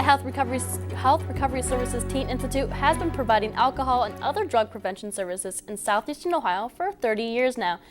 Health Recovery Services Teen Institute has been providing alcohol and other drug prevention services in southeastern Ohio for 30 years now.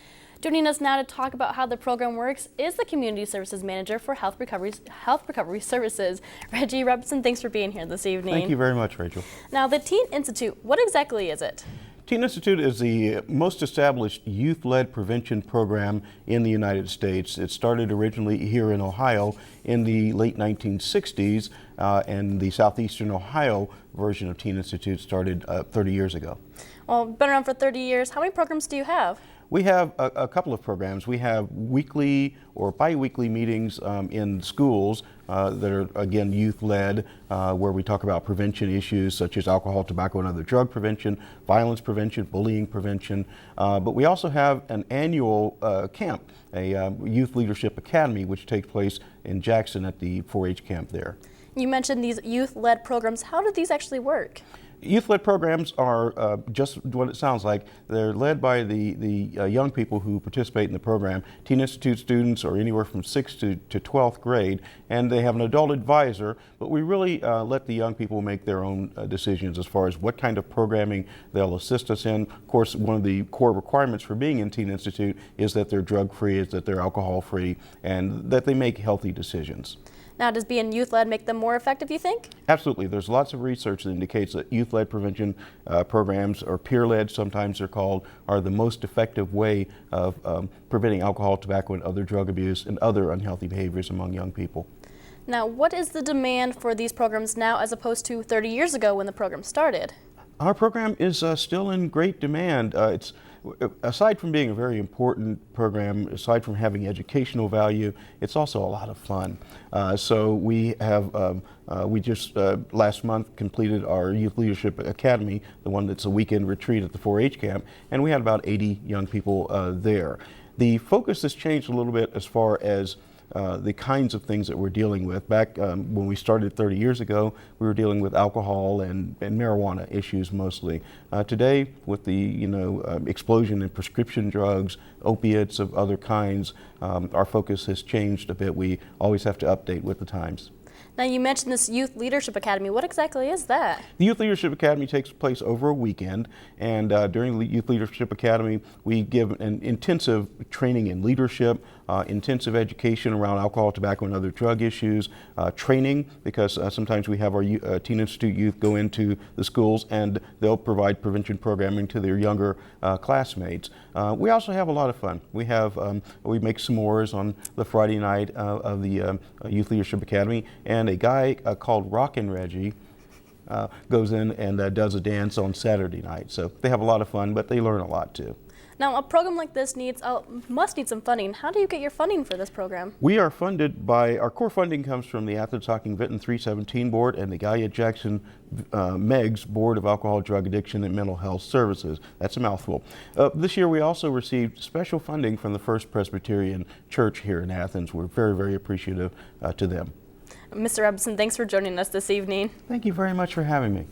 Joining us now to talk about how the program works is the Community Services Manager for Health Recovery Services, Reggie Robinson. Thanks for being here this evening. Thank you very much, Rachel. Now, the Teen Institute, what exactly is it? Teen Institute is the most established youth-led prevention program in the United States. It started originally here in Ohio in the late 1960s, and the Southeastern Ohio version of Teen Institute started 30 years ago. Well, been around for 30 years. How many programs do you have? We have a couple of programs. We have weekly or bi-weekly meetings in schools that are, again, youth-led, where we talk about prevention issues such as alcohol, tobacco, and other drug prevention, violence prevention, bullying prevention. But we also have an annual camp, a Youth Leadership Academy, which takes place in Jackson at the 4-H camp there. You mentioned these youth-led programs. How do these actually work? Youth-led programs are just what it sounds like. They're led by the young people who participate in the program. Teen Institute students are anywhere from 6th to 12th grade, and they have an adult advisor, but we really let the young people make their own decisions as far as what kind of programming they'll assist us in. Of course, one of the core requirements for being in Teen Institute is that they're drug-free, is that they're alcohol-free, and that they make healthy decisions. Now, does being youth-led make them more effective, you think? Absolutely. There's lots of research that indicates that youth-led prevention programs, or peer-led sometimes they're called, are the most effective way of preventing alcohol, tobacco, and other drug abuse and other unhealthy behaviors among young people. Now, what is the demand for these programs now as opposed to 30 years ago when the program started? Our program is still in great demand. Aside from being a very important program, aside from having educational value, it's also a lot of fun. So we have, we just last month completed our Youth Leadership Academy, the one that's a weekend retreat at the 4-H camp, and we had about 80 young people there. The focus has changed a little bit as far as the kinds of things that we're dealing with. Back when we started 30 years ago, we were dealing with alcohol and marijuana issues mostly. Today, with the explosion in prescription drugs, opiates of other kinds, our focus has changed a bit. We always have to update with the times. Now, you mentioned this Youth Leadership Academy. What exactly is that? The Youth Leadership Academy takes place over a weekend, and during the Youth Leadership Academy, we give an intensive training in leadership, intensive education around alcohol, tobacco, and other drug issues, training, because sometimes we have our Teen Institute youth go into the schools and they'll provide prevention programming to their younger classmates. We also have a lot of fun. We make s'mores on the Friday night of the Youth Leadership Academy, and a guy called Rockin' Reggie goes in and does a dance on Saturday night. So they have a lot of fun, but they learn a lot too. Now, a program like this must need some funding. How do you get your funding for this program? We are funded by, our core funding comes from the Athens Hocking Vinton 317 Board and the Gaia Jackson MEGS Board of Alcohol, Drug Addiction, and Mental Health Services. That's a mouthful. This year we also received special funding from the First Presbyterian Church here in Athens. We're very, very appreciative to them. Mr. Robinson, thanks for joining us this evening. Thank you very much for having me.